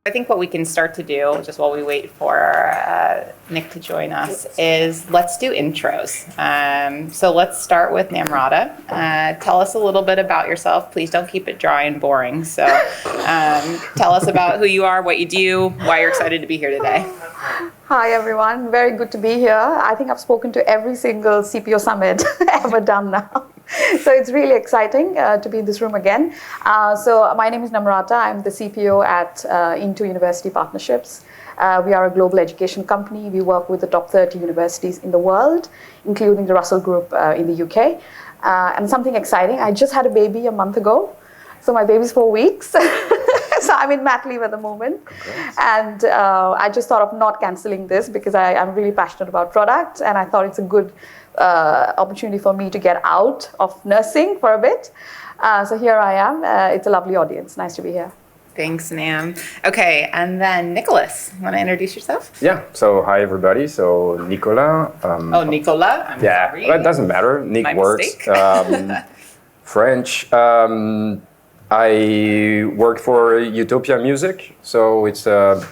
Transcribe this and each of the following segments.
I think what we can start to do, just while we wait for Nick to join us, is let's do intros. So let's start with Namrata. Tell us a little bit about yourself. Please don't keep it dry and boring. So tell us about who you are, what you do, why you're excited to be here today. Hi, everyone. Very good to be here. I think I've spoken to every single CPO summit ever done now. So it's really exciting to be in this room again. So my name is Namrata. I'm the CPO at Into University Partnerships. We are a global education company. We work with the top 30 universities in the world, including the Russell Group in the UK. And something exciting, I just had a baby a month ago. So my baby's 4 weeks. So I'm in mat leave at the moment. Congrats. And I just thought of not canceling this because I'm really passionate about product. And I thought it's a good opportunity for me to get out of nursing for a bit. So here I am. It's a lovely audience. Nice to be here. Thanks, Nam. Okay, and then Nicholas, want to introduce yourself? Yeah, so hi everybody. So Nicolas. Nicolas. I'm sorry. That doesn't matter. Nick My works. mistake. French. I work for Utopia Music. So it's a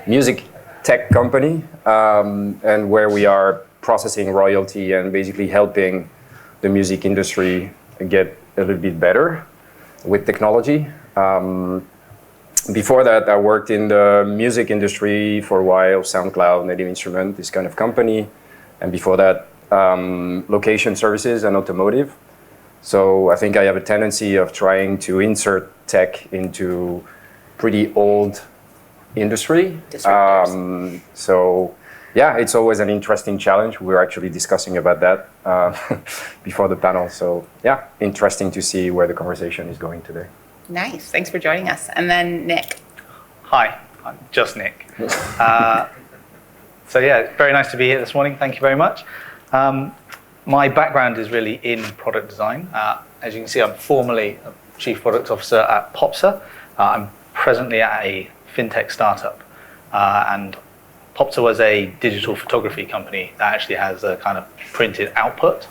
music tech company and where we are processing royalty and basically helping the music industry get a little bit better with technology. Before that, I worked in the music industry for a while, SoundCloud, Native Instrument, this kind of company. And before that, location services and automotive. So I think I have a tendency of trying to insert tech into pretty old industry. So yeah, it's always an interesting challenge. We were actually discussing about that before the panel. So yeah, interesting to see where the conversation is going today. Nice. Thanks for joining us. And then Nick. Hi, I'm just Nick. So yeah, very nice to be here this morning. Thank you very much. My background is really in product design. As you can see, I'm formerly a Chief Product Officer at Popsa. I'm presently at a fintech startup. And Popsa was a digital photography company that actually has a kind of printed output.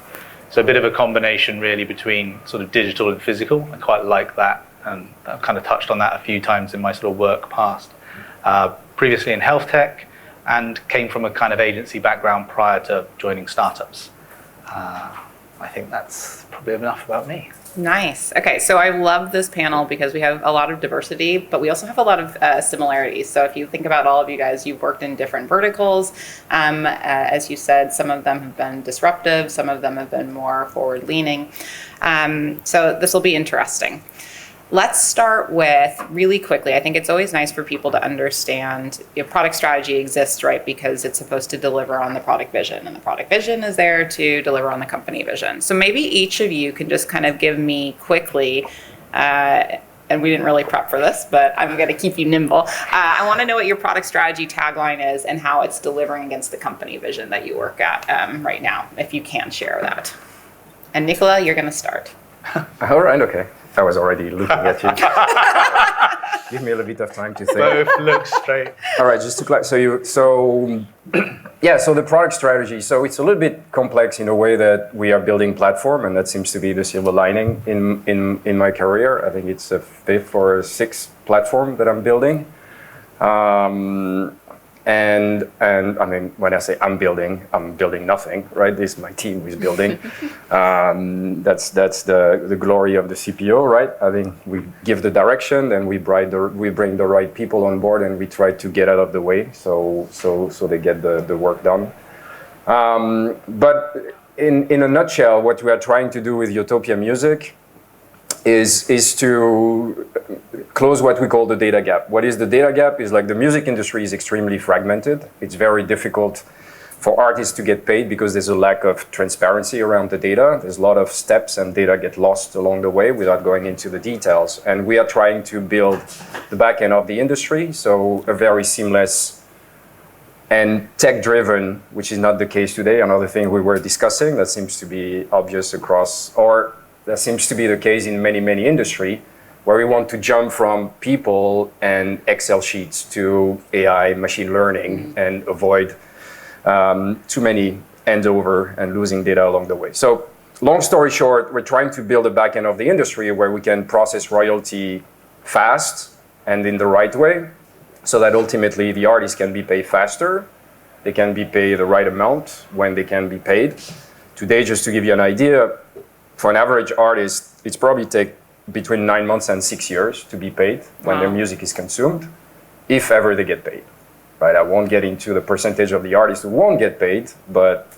So a bit of a combination really between sort of digital and physical. I quite like that, and I've kind of touched on that a few times in my sort of work past. Previously in health tech, and came from a kind of agency background prior to joining startups. I think that's probably enough about me. Nice. Okay, so I love this panel because we have a lot of diversity, but we also have a lot of similarities. So if you think about all of you guys, you've worked in different verticals. As you said, some of them have been disruptive, some of them have been more forward-leaning. So this will be interesting. Let's start with, really quickly, I think it's always nice for people to understand product strategy exists, right? Because it's supposed to deliver on the product vision, and the product vision is there to deliver on the company vision. So maybe each of you can just kind of give me quickly, and we didn't really prep for this, but I'm going to keep you nimble. I want to know what your product strategy tagline is and how it's delivering against the company vision that you work at right now, if you can share that. And Nicola, you're going to start. All right, okay. I was already looking at you. Give me a little bit of time to think. Both look straight. All right, just to clarify. So the product strategy. So it's a little bit complex in a way that we are building platform, and that seems to be the silver lining in my career. I think it's a 5th or 6th platform that I'm building. And I mean, when I say I'm building nothing, right? This is my team who's building. That's the glory of the CPO, right? I think we give the direction, then we bring the right people on board, and we try to get out of the way, so they get the work done. But in a nutshell, what we are trying to do with Utopia Music is to close what we call the data gap. What is the data gap? Is like the music industry is extremely fragmented. It's very difficult for artists to get paid because there's a lack of transparency around the data. There's a lot of steps and data get lost along the way without going into the details. And we are trying to build the back end of the industry, so a very seamless and tech-driven, which is not the case today. Another thing we were discussing that seems to be obvious across, or that seems to be the case in many industry, where we want to jump from people and Excel sheets to AI, machine learning, and avoid too many handover and losing data along the way. So long story short, we're trying to build a back end of the industry where we can process royalty fast, and in the right way, so that ultimately the artist can be paid faster, they can be paid the right amount when they can be paid. Today, just to give you an idea, for an average artist, it's probably take between 9 months and 6 years to be paid when their music is consumed, if ever they get paid. Right? I won't get into the percentage of the artists who won't get paid, but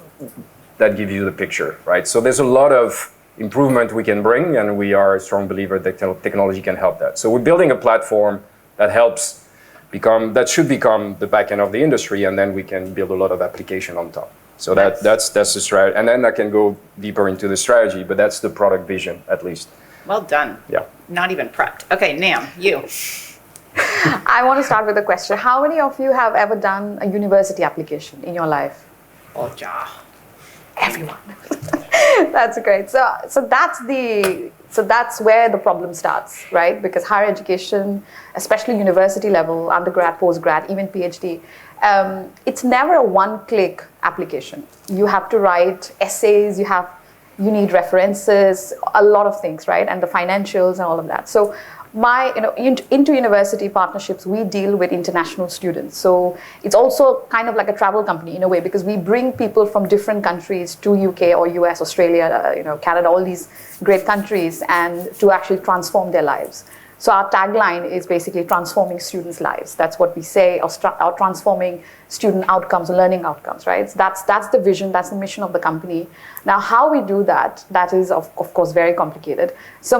that gives you the picture, right? So there's a lot of improvement we can bring, and we are a strong believer that technology can help that. So we're building a platform that helps that should become the back end of the industry, and then we can build a lot of application on top. So that's the strategy, and then I can go deeper into the strategy, but that's the product vision, at least. Well done. Yeah. Not even prepped. Okay, Nam, you. I want to start with a question. How many of you have ever done a university application in your life? Oh, ja. Everyone. That's great. So that's where the problem starts, right? Because higher education, especially university level, undergrad, postgrad, even PhD, it's never a one-click application. You have to write essays, you need references, a lot of things, right? And the financials and all of that. So into university partnerships, we deal with international students. So it's also kind of like a travel company in a way, because we bring people from different countries to UK or US, Australia, Canada, all these great countries, and to actually transform their lives. So our tagline is basically transforming students' lives. That's what we say, or transforming student outcomes, learning outcomes, right? So that's the vision, that's the mission of the company. Now, how we do that is of course very complicated. So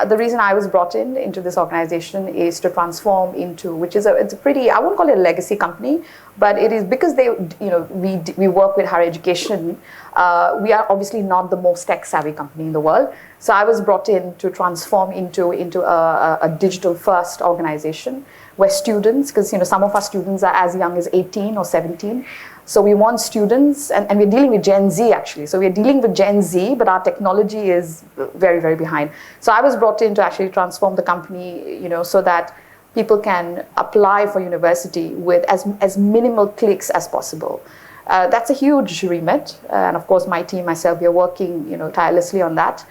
the reason I was brought into this organization is to transform into, it's a pretty, I won't call it a legacy company, but it is because we work with higher education. We are obviously not the most tech savvy company in the world. So I was brought in to transform into a digital first organization where students, because some of our students are as young as 18 or 17. So we want students, and we're dealing with Gen Z actually. So we're dealing with Gen Z, but our technology is very, very behind. So I was brought in to actually transform the company, so that people can apply for university with as minimal clicks as possible. That's a huge remit. And of course, my team, myself, we are working, tirelessly on that.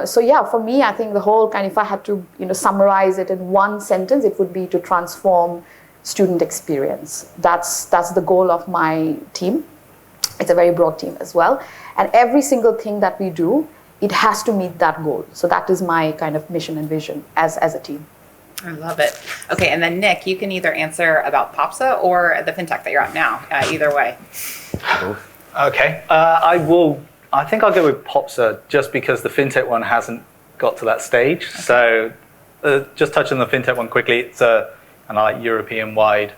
So yeah, for me, I think the whole if I had to, summarize it in one sentence, it would be to transform student experience. That's the goal of my team. It's a very broad team as well. And every single thing that we do, it has to meet that goal. So that is my kind of mission and vision as a team. I love it. Okay, and then Nick, you can either answer about Popsa or the fintech that you're at now. Either way. Okay, I think I'll go with Popsa just because the fintech one hasn't got to that stage. Okay. So just touching on the fintech one quickly, it's a European-wide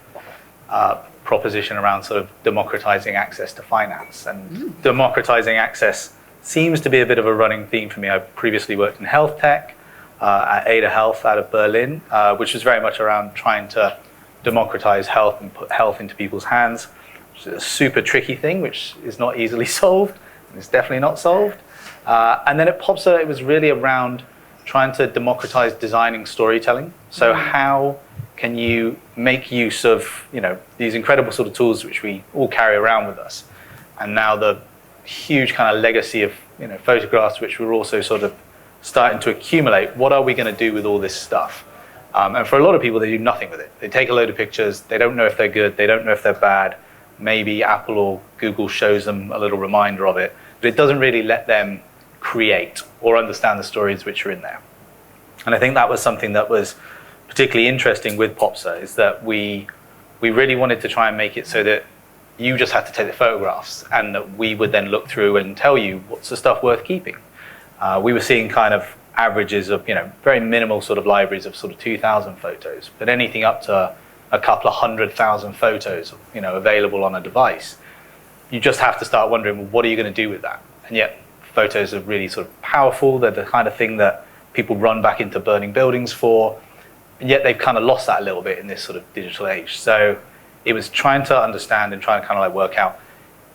proposition around sort of democratizing access to finance. And democratizing access seems to be a bit of a running theme for me. I previously worked in health tech at Ada Health out of Berlin, which was very much around trying to democratize health and put health into people's hands, which is a super tricky thing, which is not easily solved. It's definitely not solved. And then at Popsa, it was really around trying to democratize designing storytelling. So how can you make use of these incredible sort of tools which we all carry around with us, and now the huge kind of legacy of photographs which we're also sort of starting to accumulate. What are we going to do with all this stuff? And for a lot of people, they do nothing with it. They take a load of pictures. They don't know if they're good. They don't know if they're bad. Maybe Apple or Google shows them a little reminder of it, but it doesn't really let them create or understand the stories which are in there. And I think that was something that was particularly interesting with Popsa, is that we really wanted to try and make it so that you just had to take the photographs, and that we would then look through and tell you what's the stuff worth keeping. We were seeing kind of averages of very minimal sort of libraries of sort of 2,000 photos, but anything up to a couple of 100,000 photos, available on a device. You just have to start wondering, well, what are you going to do with that? And yet, photos are really sort of powerful. They're the kind of thing that people run back into burning buildings for, and yet they've kind of lost that a little bit in this sort of digital age. So it was trying to understand and trying to kind of work out,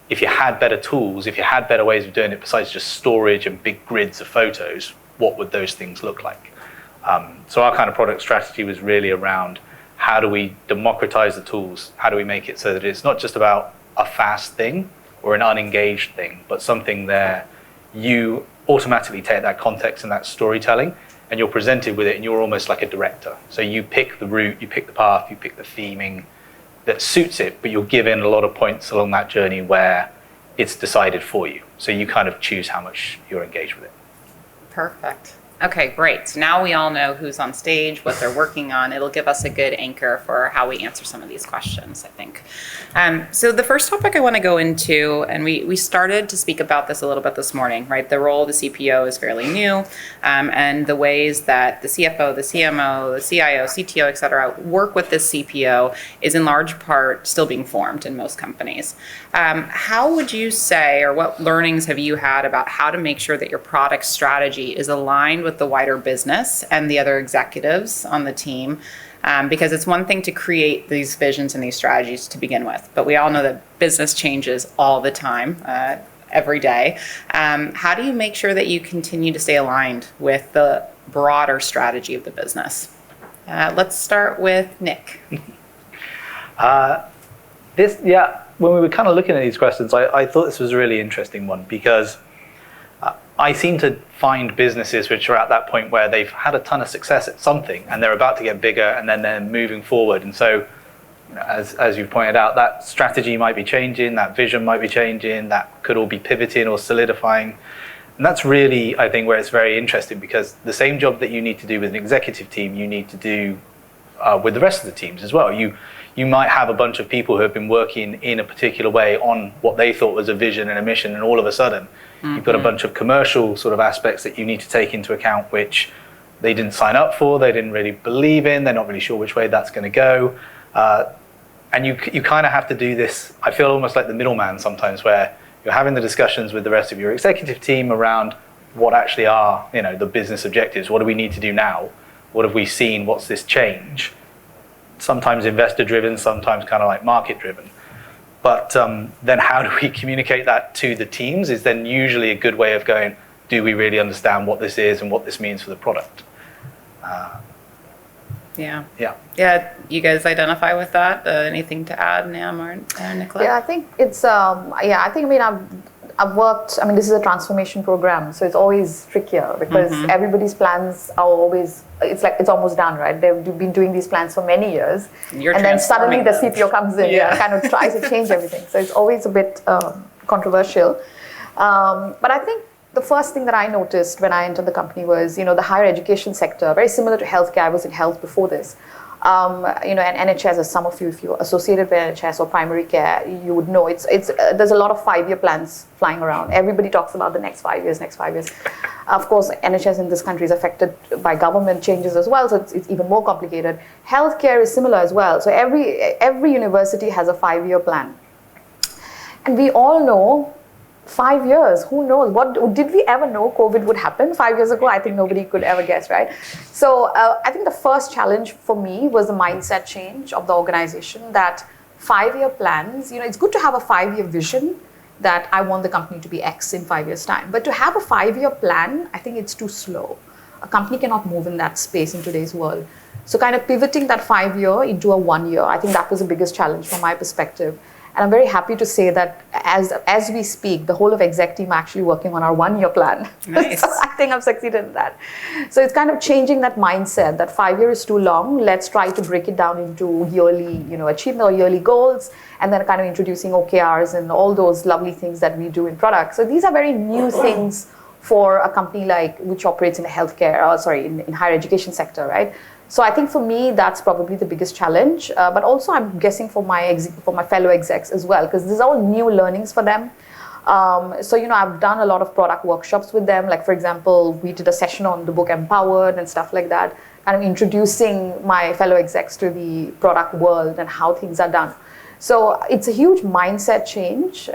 if you had better tools, if you had better ways of doing it besides just storage and big grids of photos, what would those things look like? So our kind of product strategy was really around, how do we democratize the tools? How do we make it so that it's not just about a fast thing or an unengaged thing, but something there you automatically take that context and that storytelling and you're presented with it, and you're almost like a director. So you pick the route, you pick the path, you pick the theming that suits it, but you're given a lot of points along that journey where it's decided for you. So you kind of choose how much you're engaged with it. Perfect. Okay, great. So now we all know who's on stage, what they're working on. It'll give us a good anchor for how we answer some of these questions, I think. So the first topic I want to go into, and we started to speak about this a little bit this morning, right? The role of the CPO is fairly new, and the ways that the CFO, the CMO, the CIO, CTO, et cetera, work with this CPO is in large part still being formed in most companies. How would you say, or what learnings have you had about how to make sure that your product strategy is aligned with the wider business and the other executives on the team? Because it's one thing to create these visions and these strategies to begin with, but we all know that business changes all the time, every day. How do you make sure that you continue to stay aligned with the broader strategy of the business? Let's start with Nick. When we were kind of looking at these questions, I thought this was a really interesting one, because I seem to find businesses which are at that point where they've had a ton of success at something and they're about to get bigger, and then they're moving forward. And so, as you pointed out, that strategy might be changing, that vision might be changing, that could all be pivoting or solidifying. And that's really, I think, where it's very interesting, because the same job that you need to do with an executive team, you need to do with the rest of the teams as well. You might have a bunch of people who have been working in a particular way on what they thought was a vision and a mission, and all of a sudden you've got a bunch of commercial sort of aspects that you need to take into account, which they didn't sign up for, they didn't really believe in, they're not really sure which way that's going to go. And you kind of have to do this, I feel almost like the middleman sometimes, where you're having the discussions with the rest of your executive team around what actually are, the business objectives. What do we need to do now? What have we seen? What's this change? Sometimes investor driven, sometimes kind of like market driven. But then how do we communicate that to the teams is then usually a good way of going, do we really understand what this is and what this means for the product? Yeah. Yeah. You guys identify with that? Anything to add, Nam or Nicola? Yeah, I think it's, I've worked, this is a transformation program, so it's always trickier because everybody's plans are always, it's almost done, right? They've been doing these plans for many years. And then suddenly the CPO comes in and kind of tries to change everything. So it's always a bit controversial. But I think the first thing that I noticed when I entered the company was, the higher education sector, very similar to healthcare. I was in health before this. And NHS, as some of you, if you're associated with NHS or primary care, you would know there's a lot of 5-year plans flying around. Everybody talks about the next 5 years. Of course, NHS in this country is affected by government changes as well, so it's even more complicated. Healthcare is similar as well. So every university has a 5-year plan. And we all know 5 years, who knows? What did we ever know COVID would happen 5 years ago? I think nobody could ever guess, right? So I think the first challenge for me was the mindset change of the organization, that 5-year plans, it's good to have a 5-year vision that I want the company to be X in 5 years' time. But to have a 5-year plan, I think it's too slow. A company cannot move in that space in today's world. So kind of pivoting that 5-year into a 1-year, I think that was the biggest challenge from my perspective. And I'm very happy to say that as we speak, the whole of exec team are actually working on our 1-year plan. Nice. So I think I've succeeded in that. So it's kind of changing that mindset that 5 years is too long. Let's try to break it down into yearly, achieving our yearly goals, and then kind of introducing OKRs and all those lovely things that we do in product. So these are very new things for a company which operates in the healthcare, in higher education sector, right? So I think for me, that's probably the biggest challenge. But also I'm guessing for my fellow execs as well, because these are all new learnings for them. So I've done a lot of product workshops with them. Like, for example, we did a session on the book Empowered and stuff like that, kind of introducing my fellow execs to the product world and how things are done. So it's a huge mindset change.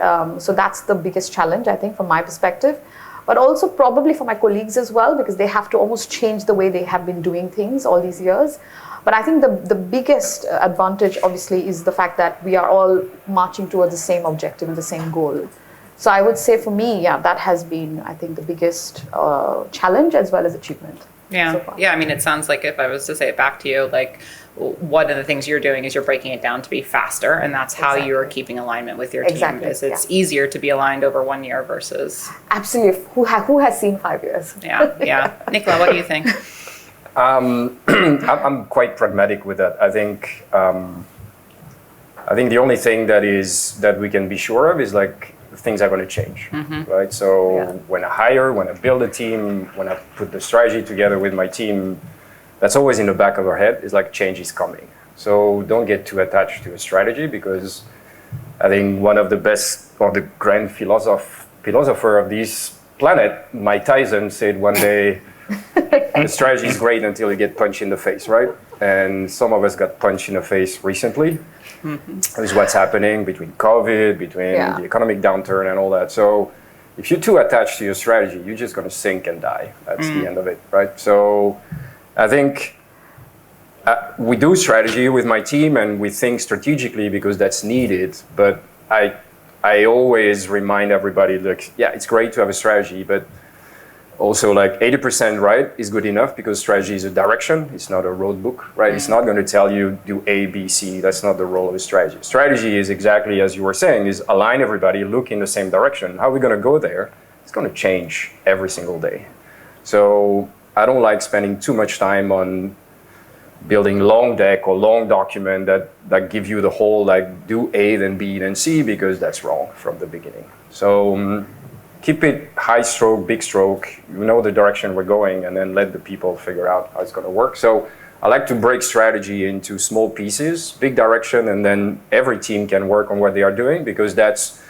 So that's the biggest challenge, I think, from my perspective. But also probably for my colleagues as well, because they have to almost change the way they have been doing things all these years. But I think the biggest advantage, obviously, is the fact that we are all marching towards the same objective and the same goal. So I would say for me, that has been, I think, the biggest challenge as well as achievement. Yeah. So far. Yeah. It sounds like, if I was to say it back to you, one of the things you're doing is you're breaking it down to be faster, and that's how you're keeping alignment with your team. Exactly. It's easier to be aligned over 1 year versus. Absolutely. Who has seen 5 years? Yeah. Nicola, what do you think? I'm quite pragmatic with that. I think the only thing that we can be sure of is like things are going to change, right? So when I build a team, when I put the strategy together with my team, that's always in the back of our head. Is like change is coming. So don't get too attached to a strategy, because I think one of the best or the grand philosopher of this planet, Mike Tyson, said one day, the strategy is great until you get punched in the face, right? And some of us got punched in the face recently. This is what's happening between COVID, between the economic downturn and all that. So if you're too attached to your strategy, you're just going to sink and die. That's the end of it, right? So I think we do strategy with my team and we think strategically because that's needed. But I always remind everybody, like, yeah, it's great to have a strategy, but also like 80% right is good enough, because strategy is a direction. It's not a road book, right? It's not going to tell you do A, B, C. That's not the role of a strategy. Strategy is exactly as you were saying, is align everybody, look in the same direction. How are we going to go there? It's going to change every single day. So I don't like spending too much time on building long deck or long document that give you the whole like do A, then B, then C, because that's wrong from the beginning. So keep it high stroke, big stroke, you know the direction we're going, and then let the people figure out how it's going to work. So I like to break strategy into small pieces, big direction, and then every team can work on what they are doing, because that's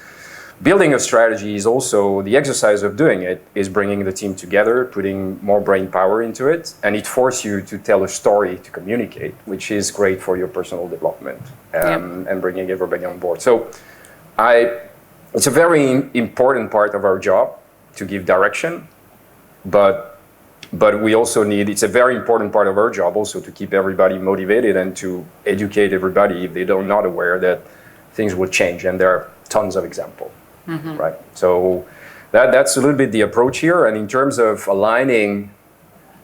building a strategy is also the exercise of doing it is bringing the team together, putting more brain power into it, and it forces you to tell a story, to communicate, which is great for your personal development and bringing everybody on board. So it's a very important part of our job to give direction, but we also it's a very important part of our job also to keep everybody motivated and to educate everybody if they are not aware that things will change, and there are tons of examples, right? So that's a little bit the approach here. And in terms of aligning,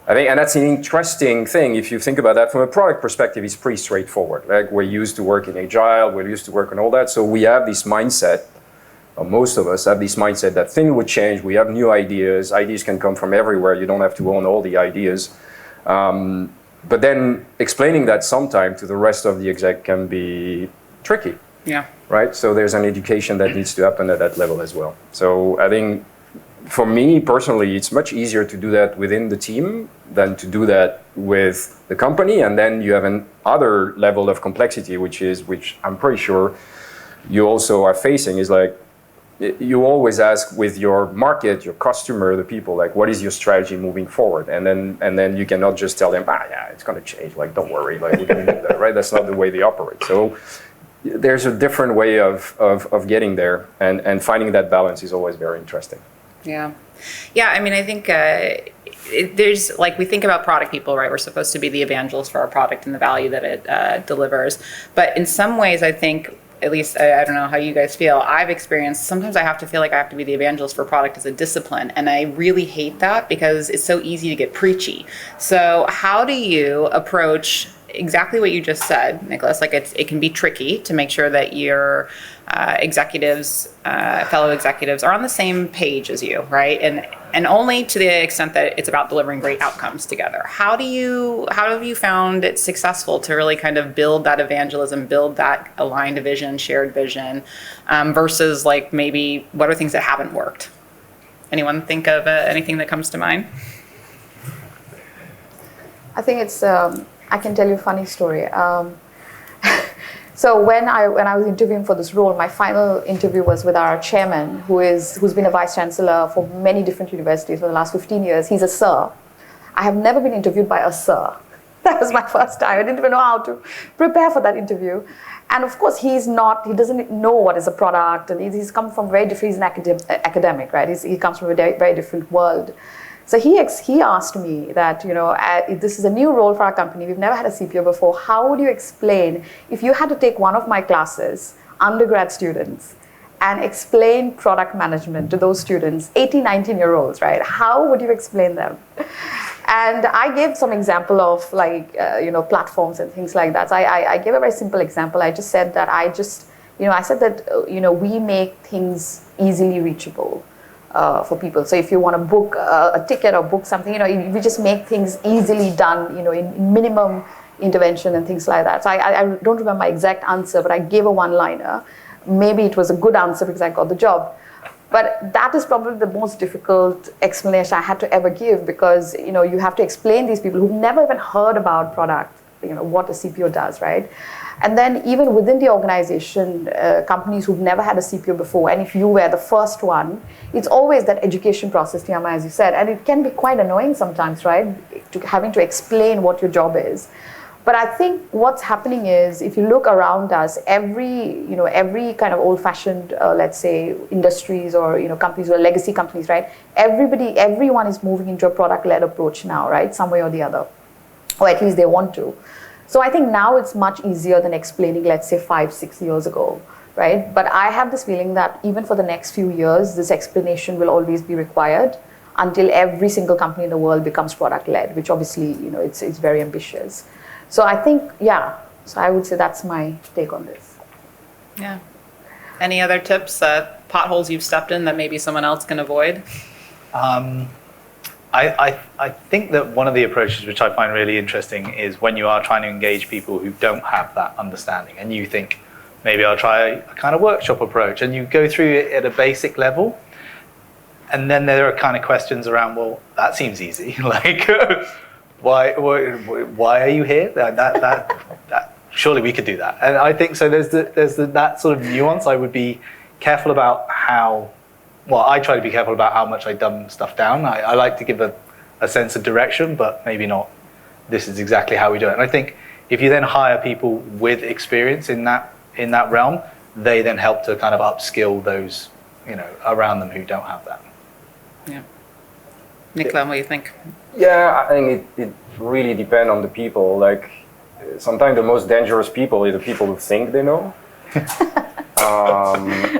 I think, and that's an interesting thing, if you think about that from a product perspective, it's pretty straightforward. Like we're used to work in Agile, we're used to work on all that, so we have this mindset. Most of us have this mindset that things would change. We have new ideas. Ideas can come from everywhere. You don't have to own all the ideas. But then explaining that sometime to the rest of the exec can be tricky. Yeah. Right? So there's an education that needs to happen at that level as well. So I think for me personally, it's much easier to do that within the team than to do that with the company. And then you have another level of complexity, which I'm pretty sure you also are facing, is like, you always ask with your market, your customer, the people, like, what is your strategy moving forward? And then you cannot just tell them, it's going to change. Like, don't worry, like we're going to do that, right? That's not the way they operate. So there's a different way of getting there, and finding that balance is always very interesting. Yeah. I mean, I think there's like, we think about product people, right? We're supposed to be the evangelists for our product and the value that it delivers. But in some ways, I think, at least I don't know how you guys feel, I've experienced, sometimes I have to feel like I have to be the evangelist for product as a discipline. And I really hate that, because it's so easy to get preachy. So how do you approach exactly what you just said, Nicholas? Like it can be tricky to make sure that your executives, fellow executives are on the same page as you, right? And only to the extent that it's about delivering great outcomes together. How have you found it successful to really kind of build that evangelism, build that aligned vision, shared vision, versus like maybe what are things that haven't worked? Anyone think of anything that comes to mind? I think it's, I can tell you a funny story. So when I was interviewing for this role, my final interview was with our chairman, who's been a vice chancellor for many different universities for the last 15 years. He's a sir. I have never been interviewed by a sir. That was my first time. I didn't even know how to prepare for that interview. And of course, he doesn't know what is a product, and he's come from very different, he's an academic, right? He comes from a very different world. So he asked me that, this is a new role for our company. We've never had a CPO before. How would you explain, if you had to take one of my classes, undergrad students, and explain product management to those students, 18, 19-year-olds, right? How would you explain them? And I gave some example of platforms and things like that. So I gave a very simple example. I just said that we make things easily reachable. for people. So if you want to book a ticket or book something, we just make things easily done, in minimum intervention and things like that. So I don't remember my exact answer, but I gave a one-liner. Maybe it was a good answer because I got the job. But that is probably the most difficult explanation I had to ever give, because you have to explain these people who've never even heard about product, what a CPO does, right? And then even within the organization, companies who've never had a CPO before, and if you were the first one, it's always that education process, Tiyama, as you said, and it can be quite annoying sometimes, right? Having to explain what your job is. But I think what's happening is, if you look around us, every kind of old-fashioned, let's say, industries or companies or legacy companies, right? Everyone is moving into a product-led approach now, right? Some way or the other, or at least they want to. So I think now it's much easier than explaining, let's say, 5-6 years ago, right? But I have this feeling that even for the next few years, this explanation will always be required until every single company in the world becomes product-led, which obviously, it's very ambitious. So I think, so I would say that's my take on this. Yeah. Any other tips, potholes you've stepped in that maybe someone else can avoid? I think that one of the approaches which I find really interesting is when you are trying to engage people who don't have that understanding, and you think, maybe I'll try a kind of workshop approach, and you go through it at a basic level, and then there are kind of questions around, well, that seems easy. Like, why are you here? That surely we could do that. And I think so. There's that sort of nuance. I would be careful about how. Well, I try to be careful about how much I dumb stuff down. I like to give a sense of direction, but maybe not. This is exactly how we do it. And I think if you then hire people with experience in that realm, they then help to kind of upskill those around them who don't have that. Yeah. Nicola, what do you think? Yeah, I think it really depends on the people. Like, sometimes the most dangerous people are the people who think they know.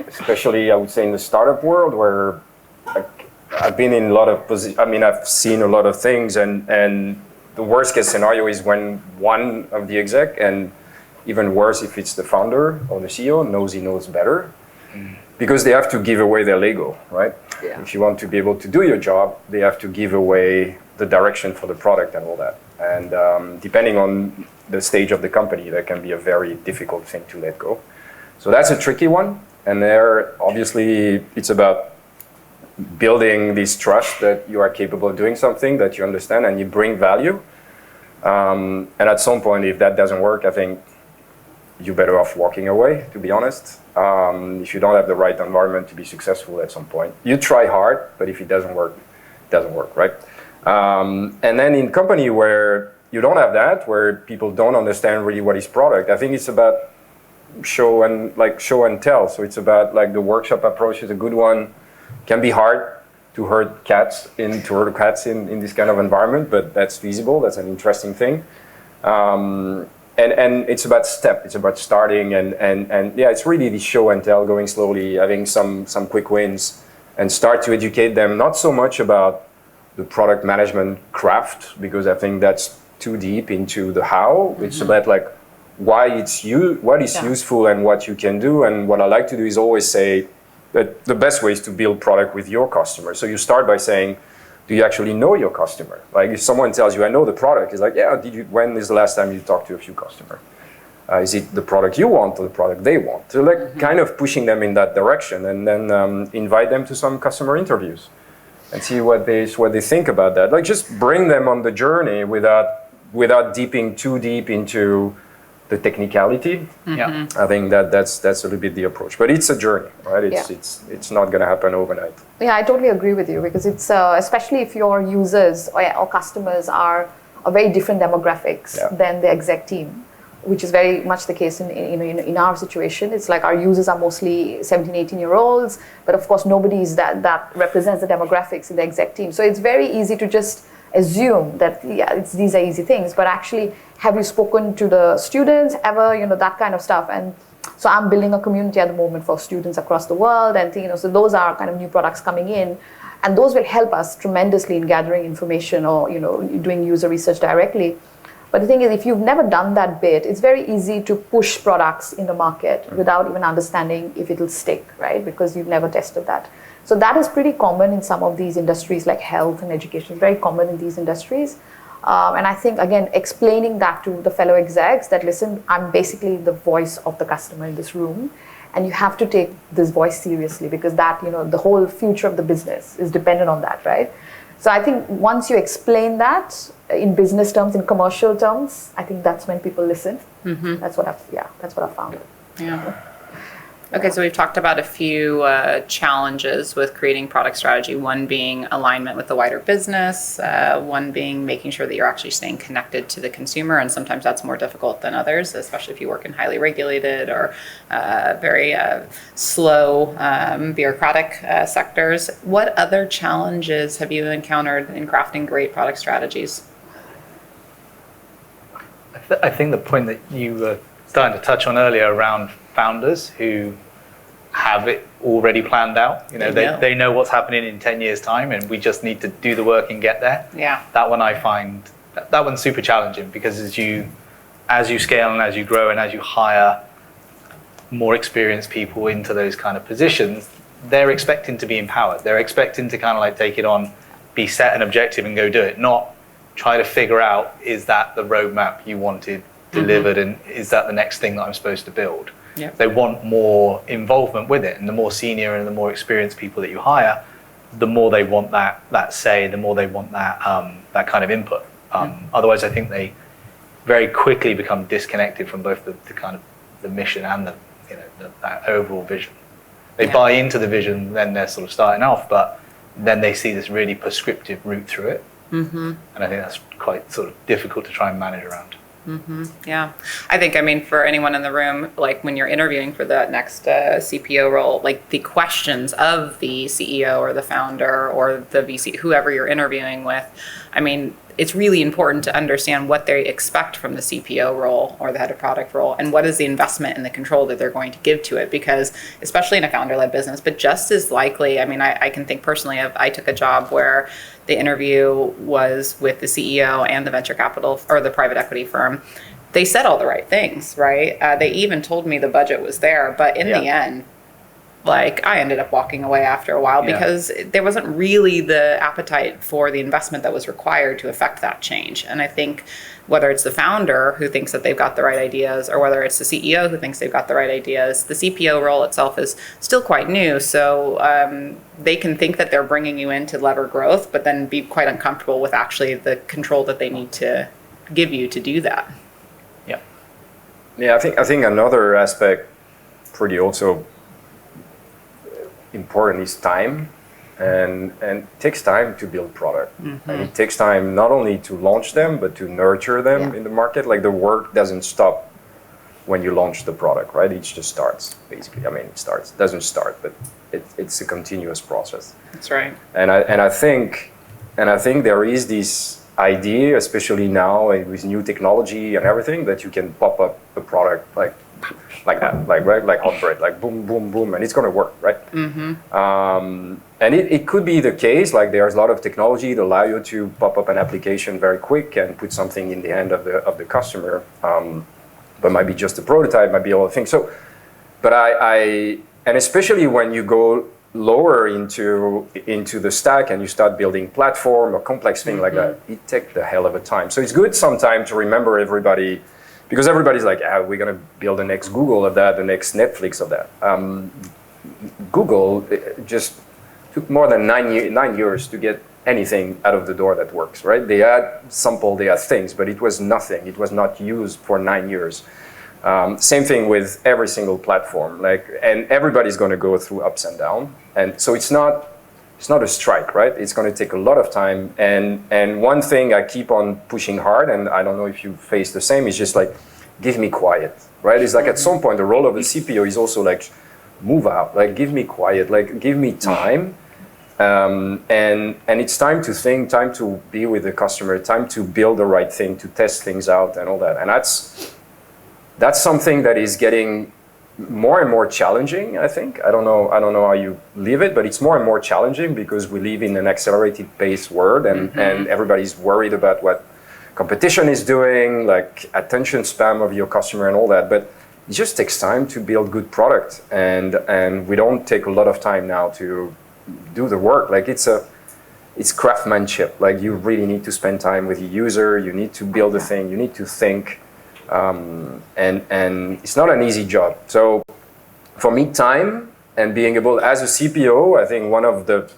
Especially, I would say, in the startup world, where I've been in a lot of I've seen a lot of things, and the worst case scenario is when one of the exec, and even worse if it's the founder or the CEO, knows he knows better. Because they have to give away their Lego, right? Yeah. If you want to be able to do your job, they have to give away the direction for the product and all that. And depending on the stage of the company, that can be a very difficult thing to let go. So that's a tricky one. And there, obviously, it's about building this trust that you are capable of doing something, that you understand, and you bring value. And at some point, if that doesn't work, I think you're better off walking away, to be honest. If you don't have the right environment to be successful at some point. You try hard, but if it doesn't work, it doesn't work, right? And then in company where you don't have that, where people don't understand really what is product, I think it's about show and tell. So it's about, like, the workshop approach is a good one. Can be hard to herd cats in this kind of environment, but that's feasible. That's an interesting thing. And it's about step. It's about starting and yeah, it's really the show and tell, going slowly, having some quick wins, and start to educate them, not so much about the product management craft, because I think that's too deep into the how. It's about, like, what is useful and what you can do. And what I like to do is always say that the best way is to build product with your customer. So you start by saying, do you actually know your customer? Like, if someone tells you, I know the product, it's like, yeah, when is the last time you talked to a few customers? Is it the product you want or the product they want? So, like, kind of pushing them in that direction, and then invite them to some customer interviews and see what they think about that. Like, just bring them on the journey without dipping too deep into the technicality. Yeah, I think that's a little bit the approach, but it's a journey, right? It's not going to happen overnight. Yeah, I totally agree with you, because it's especially if your users or customers are a very different demographics than the exec team, which is very much the case in our situation. It's like our users are mostly 17, 18-year-olds, but of course nobody is that represents the demographics in the exec team. So it's very easy to just assume that these are easy things, but actually, have you spoken to the students ever? That kind of stuff. And so I'm building a community at the moment for students across the world, and so those are kind of new products coming in, and those will help us tremendously in gathering information or doing user research directly. But the thing is, if you've never done that bit, it's very easy to push products in the market without even understanding if it'll stick, right? Because you've never tested that. So that is pretty common in some of these industries like health and education, very common in these industries. And I think, again, explaining that to the fellow execs that, listen, I'm basically the voice of the customer in this room, and you have to take this voice seriously because that, the whole future of the business is dependent on that, right? So I think once you explain that in business terms, in commercial terms, I think that's when people listen. That's what I've found. Yeah. Okay, so we've talked about a few challenges with creating product strategy, one being alignment with the wider business, one being making sure that you're actually staying connected to the consumer, and sometimes that's more difficult than others, especially if you work in highly regulated or very slow bureaucratic sectors. What other challenges have you encountered in crafting great product strategies? I think the point that you were starting to touch on earlier around founders who have it already planned out. They know what's happening in 10 years' time, and we just need to do the work and get there. Yeah. That one I find, that one's super challenging because as you scale and as you grow and as you hire more experienced people into those kind of positions, they're expecting to be empowered. They're expecting to kind of like take it on, be set an objective and go do it, not try to figure out, is that the roadmap you wanted delivered, and is that the next thing that I'm supposed to build? Yeah. They want more involvement with it, and the more senior and the more experienced people that you hire, the more they want that say, the more they want that kind of input. Otherwise, I think they very quickly become disconnected from both the kind of the mission and that overall vision. They buy into the vision, then they're sort of starting off, but then they see this really prescriptive route through it, and I think that's quite sort of difficult to try and manage around. Yeah. I think, for anyone in the room, like when you're interviewing for that next CPO role, like the questions of the CEO or the founder or the VC, whoever you're interviewing with, it's really important to understand what they expect from the CPO role or the head of product role, and what is the investment and the control that they're going to give to it. Because especially in a founder-led business, but just as likely, I can think personally of, I took a job where the interview was with the CEO and the venture capital or the private equity firm. They said all the right things, right? They even told me the budget was there, but in the end, I ended up walking away after a while because there wasn't really the appetite for the investment that was required to affect that change. And I think whether it's the founder who thinks that they've got the right ideas, or whether it's the CEO who thinks they've got the right ideas, the CPO role itself is still quite new. So they can think that they're bringing you in to lever growth, but then be quite uncomfortable with actually the control that they need to give you to do that. Yeah, I think another aspect pretty also important is time, and it takes time to build product, and it takes time not only to launch them but to nurture them in the market. Like, the work doesn't stop when you launch the product, right? It just starts, basically. It doesn't start, but it's a continuous process. That's right. And I think there is this idea, especially now with new technology and everything, that you can pop up a product like that, like hot bread, like boom, boom, boom, and it's going to work, right? And it could be the case, like there's a lot of technology that allow you to pop up an application very quick and put something in the hand of the customer, but might be just a prototype, might be all the things. So, but and especially when you go lower into the stack and you start building platform or complex thing like that, it takes the hell of a time. So it's good sometimes to remember everybody, because everybody's like, we're going to build the next Google of that, the next Netflix of that. Google just took more than 9 years to get anything out of the door that works, right? They had sample, they had things, but it was nothing. It was not used for 9 years. Same thing with every single platform, and everybody's going to go through ups and downs. And so it's not a strike, right? It's going to take a lot of time. And one thing I keep on pushing hard, and I don't know if you face the same, is just like, give me quiet, right? It's like at some point the role of the CPO is also like, move out, like give me quiet, like give me time. And it's time to think, time to be with the customer, time to build the right thing, to test things out and all that. And that's something that is getting more and more challenging, I think. I don't know how you live it, but it's more and more challenging because we live in an accelerated pace world, and everybody's worried about what competition is doing, like attention span of your customer and all that. But it just takes time to build good product, and we don't take a lot of time now to do the work. Like it's craftsmanship. Like you really need to spend time with the user. You need to build a thing. You need to think, and it's not an easy job. So for me, time and being able, as a CPO, I think one of the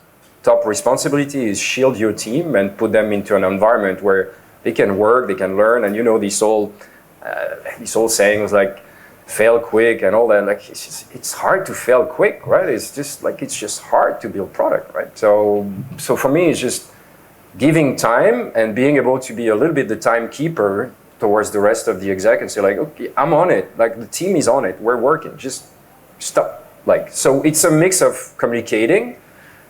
top responsibility is shield your team and put them into an environment where they can work, they can learn, and these old sayings like fail quick and all that. Like it's hard to fail quick, right? It's just hard to build product, right? So for me, it's just giving time and being able to be a little bit the timekeeper towards the rest of the exec and say like, okay, I'm on it. Like the team is on it. We're working. Just stop. Like so, it's a mix of communicating.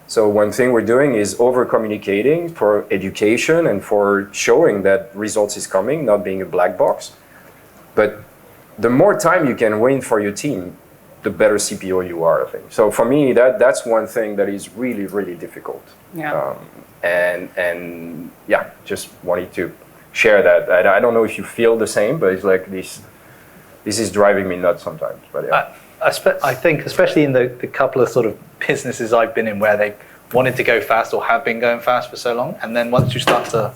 So one thing we're doing is over-communicating for education and for showing that results is coming, not being a black box. But the more time you can win for your team, the better CPO you are, I think. So for me, that's one thing that is really, really difficult. Yeah. And yeah, just wanted to share that. I don't know if you feel the same, but it's like this is driving me nuts sometimes. But yeah. I think, especially in the couple of sort of businesses I've been in where they wanted to go fast or have been going fast for so long, and then once you start to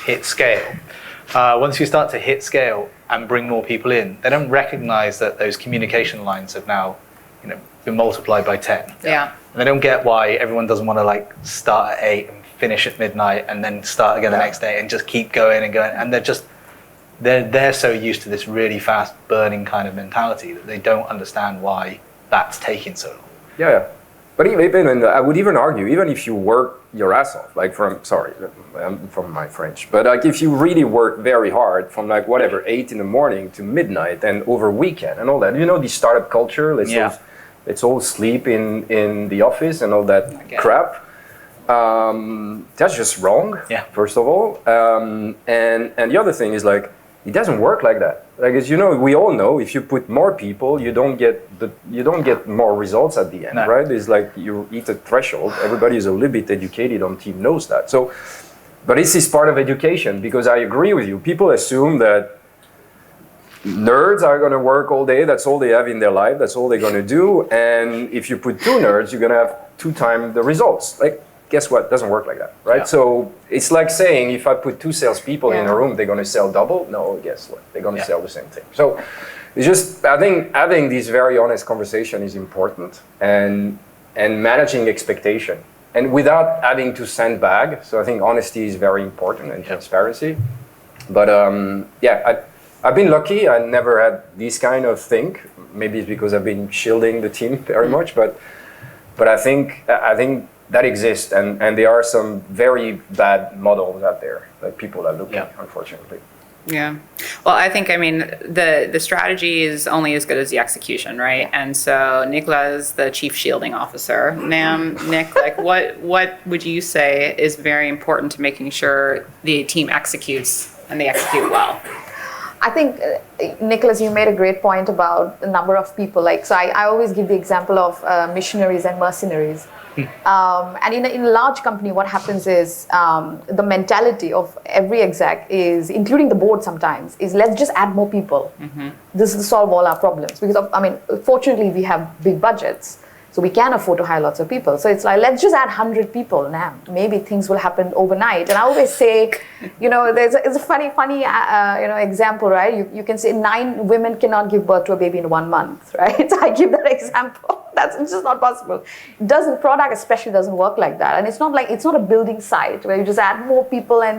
hit scale, and bring more people in, they don't recognize that those communication lines have now, been multiplied by 10. Yeah. And they don't get why everyone doesn't want to like start at 8 and finish at midnight and then start again the next day and just keep going and going. And they're so used to this really fast burning kind of mentality that they don't understand why that's taking so long. Yeah. But even I would even argue, even if you work your ass off, like from my French, but like if you really work very hard from like whatever 8 in the morning to midnight and over weekend and all that, the startup culture, let's all sleep in the office and all that crap. That's just wrong. Yeah. First of all, and the other thing is like it doesn't work like that. Like as we all know, if you put more people, you don't get more results at the end, No. right? It's like you hit a threshold. Everybody is a little bit educated on team knows that. So, but this is part of education because I agree with you. People assume that nerds are going to work all day. That's all they have in their life. That's all they're going to do. And if you put 2 nerds, you're going to have 2 times the results. Like, guess what? It doesn't work like that, right? Yeah. So it's like saying if I put 2 salespeople in a room, they're going to sell double. No, guess what? They're going to sell the same thing. So it's just, I think having this very honest conversation is important and managing expectation and without having to sandbag. So I think honesty is very important and transparency. But I've been lucky. I never had this kind of thing. Maybe it's because I've been shielding the team very much, but I think that exists, and there are some very bad models out there that people are looking, unfortunately. Yeah. Well, I think, the strategy is only as good as the execution, right? And so Nicolas is the chief shielding officer. Nick, like what would you say is very important to making sure the team executes and they execute well? I think, Nicholas, you made a great point about the number of people. So I always give the example of missionaries and mercenaries. And in a large company, what happens is the mentality of every exec is, including the board sometimes, is let's just add more people. Mm-hmm. This will solve all our problems. Because, fortunately, we have big budgets. So we can afford to hire lots of people. So it's like, let's just add 100 people now. Maybe things will happen overnight. And I always say, it's a funny example, right? You can say 9 women cannot give birth to a baby in 1 month, right? I give that example. It's just not possible. Product especially doesn't work like that. And it's not a building site where you just add more people and,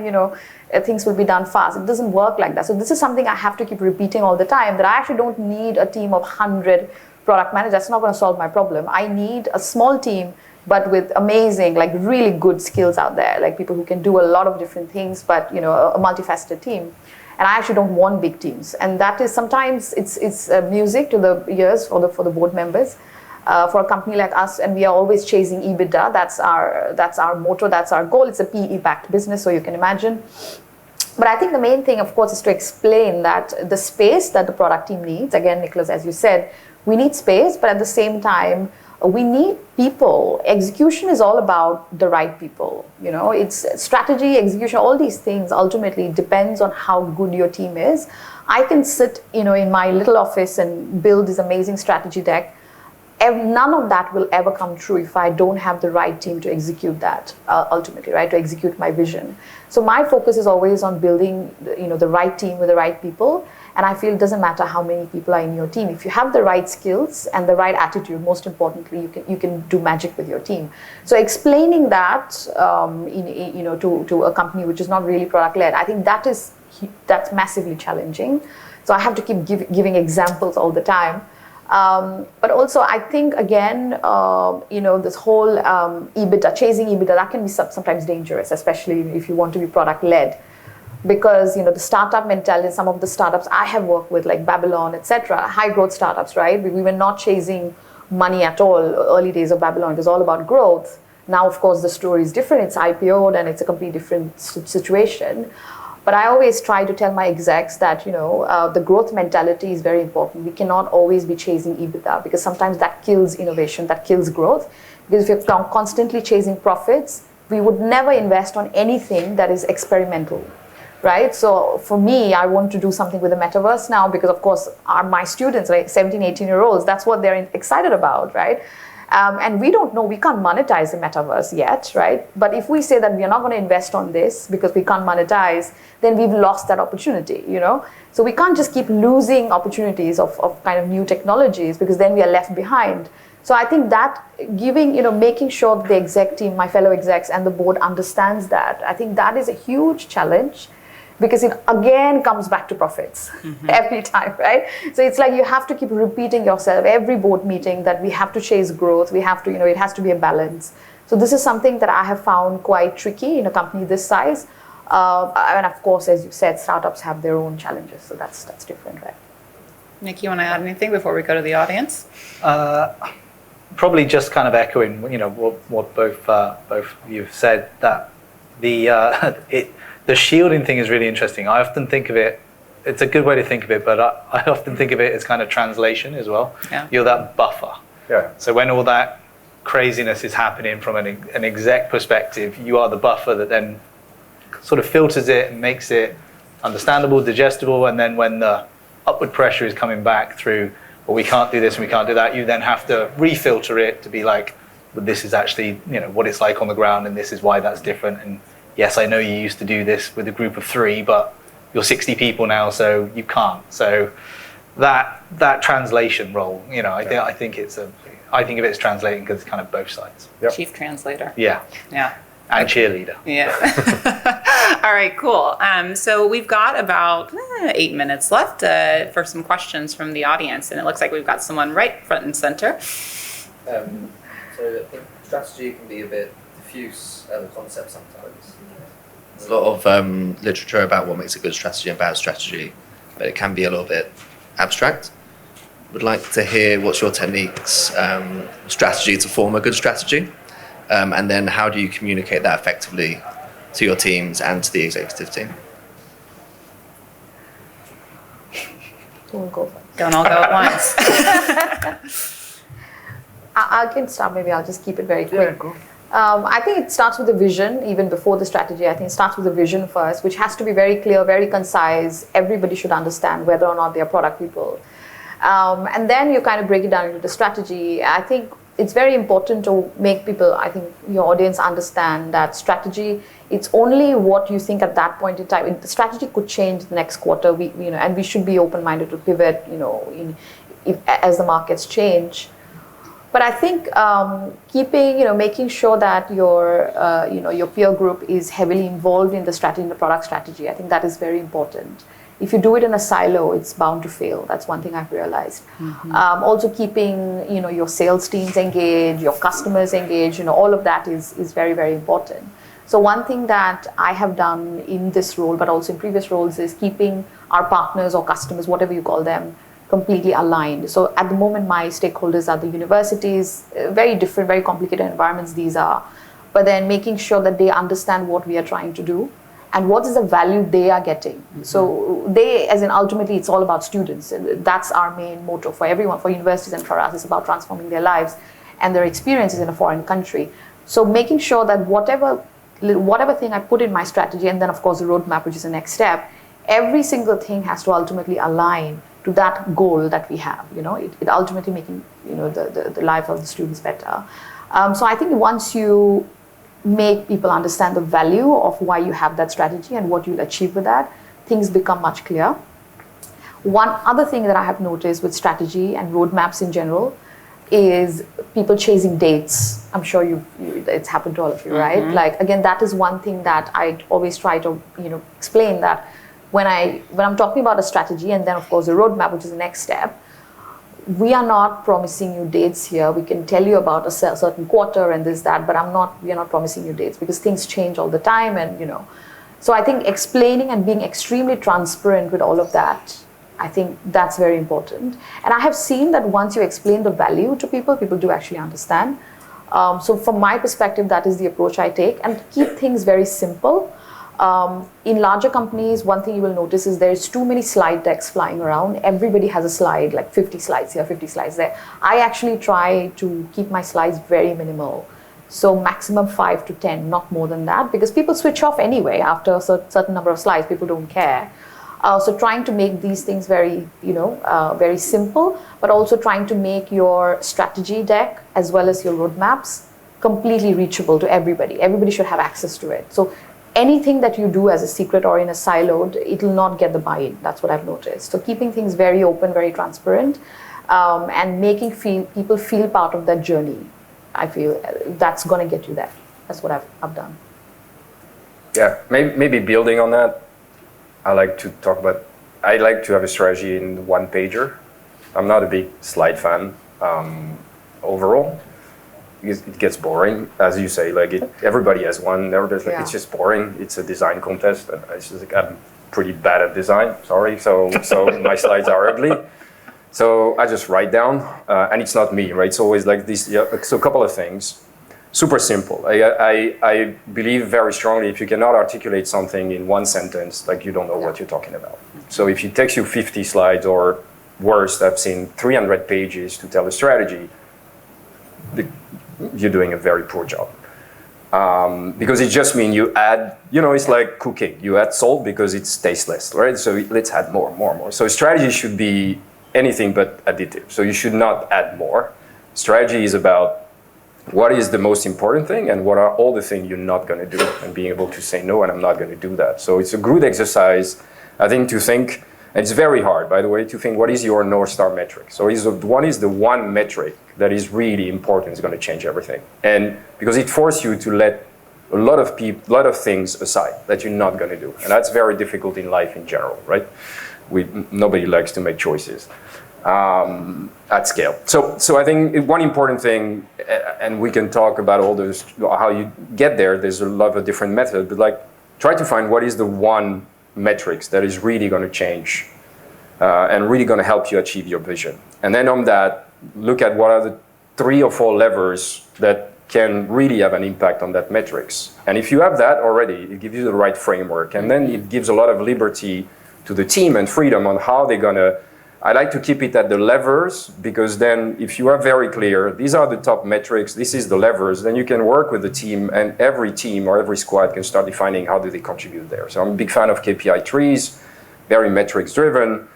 things will be done fast. It doesn't work like that. So this is something I have to keep repeating all the time, that I actually don't need a team of 100 product managers. That's not going to solve my problem. I need a small team, but with amazing, really good skills out there, like people who can do a lot of different things, but, a multifaceted team. And I actually don't want big teams. And that is sometimes it's music to the ears for the board members. For a company like us, and we are always chasing EBITDA. That's our motto. That's our goal. It's a PE-backed business, so you can imagine. But I think the main thing, of course, is to explain that the space that the product team needs. Again, Nicholas, as you said, we need space, but at the same time, we need people. Execution is all about the right people. It's strategy, execution, all these things ultimately depends on how good your team is. I can sit, in my little office and build this amazing strategy deck. none of that will ever come true if I don't have the right team to execute that ultimately, right? To execute my vision. So my focus is always on building, the right team with the right people. And I feel it doesn't matter how many people are in your team. If you have the right skills and the right attitude, most importantly, you can do magic with your team. So explaining that, to a company which is not really product led, I think that's massively challenging. So I have to keep giving examples all the time. But also, I think, again, this whole EBITDA, chasing EBITDA, that can be sometimes dangerous, especially if you want to be product-led. Because, the startup mentality, some of the startups I have worked with, like Babylon, etc., high-growth startups, right? We were not chasing money at all. Early days of Babylon, it was all about growth. Now, of course, the story is different. It's IPO'd, and it's a completely different situation. But I always try to tell my execs that, the growth mentality is very important. We cannot always be chasing EBITDA, because sometimes that kills innovation, that kills growth. Because if you're constantly chasing profits, we would never invest on anything that is experimental, right? So for me, I want to do something with the metaverse now, because of course, my students, like 17, 18-year-olds, that's what they're excited about, right? And we don't know, we can't monetize the metaverse yet, right? But if we say that we are not going to invest on this because we can't monetize, then we've lost that opportunity, So we can't just keep losing opportunities of kind of new technologies, because then we are left behind. So I think that making sure that the exec team, my fellow execs and the board understands that, I think that is a huge challenge. Because it again comes back to profits every time, right? So it's like you have to keep repeating yourself every board meeting that we have to chase growth. We have to, it has to be a balance. So this is something that I have found quite tricky in a company this size. And of course, as you said, startups have their own challenges. So that's different, right? Nick, you want to add anything before we go to the audience? Probably just kind of echoing, what both of you have said, that the shielding thing is really interesting. I often think of it, it's a good way to think of it, but I often think of it as kind of translation as well. Yeah. You're that buffer. Yeah. So when all that craziness is happening from an exec perspective, you are the buffer that then sort of filters it and makes it understandable, digestible, and then when the upward pressure is coming back through, well, we can't do this and we can't do that, you then have to refilter it to be like, well, this is actually, what it's like on the ground, and this is why that's different. And yes, I know you used to do this with a group of 3, but you're 60 people now, so you can't. So that translation role, I think of it as translating, because it's kind of both sides. Yep. Chief translator. Yeah. Yeah. And cheerleader. Yeah. All right, cool. So we've got about 8 minutes left for some questions from the audience, and it looks like we've got someone right front and center. So I think strategy can be a bit diffuse as a concept sometimes. There's a lot of literature about what makes a good strategy and bad strategy, but it can be a little bit abstract. Would like to hear what's your techniques, strategy to form a good strategy, and then how do you communicate that effectively to your teams and to the executive team? Don't go for it. Don't all go at once. I can start, maybe I'll just keep it very quick. Yeah, cool. I think it starts with the vision, even before the strategy. I think it starts with the vision first, which has to be very clear, very concise. Everybody should understand whether or not they are product people. And then you kind of break it down into the strategy. I think it's very important to make people, I think your audience understand that strategy, it's only what you think at that point in time. The strategy could change the next quarter, and we should be open-minded to pivot, as the markets change. But I think making sure that your peer group is heavily involved in the strategy, in the product strategy, I think that is very important. If you do it in a silo, it's bound to fail. That's one thing I've realized. Also keeping your sales teams engaged, your customers engaged, all of that is very, very important. So one thing that I have done in this role, but also in previous roles, is keeping our partners or customers, whatever you call them, completely aligned. So at the moment, my stakeholders are the universities, very different, very complicated environments these are, but then making sure that they understand what we are trying to do and what is the value they are getting. So they, as in ultimately, it's all about students. That's our main motto for everyone, for universities and for us. It's about transforming their lives and their experiences in a foreign country. So making sure that whatever thing I put in my strategy, and then of course the roadmap, which is the next step, every single thing has to ultimately align to that goal that we have. It ultimately making the life of the students better. So I think once you make people understand the value of why you have that strategy and what you'll achieve with that, things become much clearer. One other thing that I have noticed with strategy and roadmaps in general is people chasing dates. I'm sure it's happened to all of you, right? Like, again, that is one thing that I always try to explain, that when I'm talking about a strategy and then of course a roadmap, which is the next step, we are not promising you dates here. We can tell you about a certain quarter and this, that, but we are not promising you dates, because things change all the time. And so I think explaining and being extremely transparent with all of that, I think that's very important. And I have seen that once you explain the value to people, people do actually understand. So from my perspective, that is the approach I take, and keep things very simple. In larger companies, one thing you will notice is there's too many slide decks flying around. Everybody has a slide, like 50 slides here, 50 slides there. I actually try to keep my slides very minimal. So maximum 5 to 10, not more than that, because people switch off anyway after a certain number of slides. People don't care. So trying to make these things very, very simple, but also trying to make your strategy deck as well as your roadmaps completely reachable to everybody. Everybody should have access to it. So anything that you do as a secret or in a siloed, it will not get the buy-in. That's what I've noticed. So keeping things very open, very transparent, and making people feel part of that journey, I feel that's going to get you there. That's what I've done. Yeah, maybe building on that, I like to have a strategy in one pager. I'm not a big slide fan overall. It gets boring, as you say. Like everybody has one. Everybody's like, It's just boring. It's a design contest. And it's just like, I'm pretty bad at design. Sorry. So my slides are ugly. So I just write down, and it's not me, right? It's always like this. Yeah, so a couple of things. Super simple. I believe very strongly if you cannot articulate something in one sentence, like you don't know what you're talking about. So if it takes you 50 slides or worse, I've seen 300 pages to tell a strategy, you're doing a very poor job. Because it just means you add, it's like cooking. You add salt because it's tasteless, right? So let's add more. So strategy should be anything but additive. So you should not add more. Strategy is about what is the most important thing and what are all the things you're not going to do, and being able to say no, and I'm not going to do that. So it's a good exercise, I think, to think, and it's very hard, by the way, to think what is your North Star metric. So what is the one metric that is really important, is going to change everything. And because it forces you to let a lot of things aside that you're not going to do. And that's very difficult in life in general, right? Nobody likes to make choices at scale. So I think one important thing, and we can talk about all those, how you get there. There's a lot of different methods, but like try to find what is the one metrics that is really going to change and really going to help you achieve your vision. And then on that, look at what are the 3 or 4 levers that can really have an impact on that metrics. And if you have that already, it gives you the right framework, and then it gives a lot of liberty to the team and freedom on how they're going to. I like to keep it at the levers, because then if you are very clear, these are the top metrics, this is the levers, then you can work with the team, and every team or every squad can start defining how do they contribute there. So I'm a big fan of KPI trees, very metrics driven,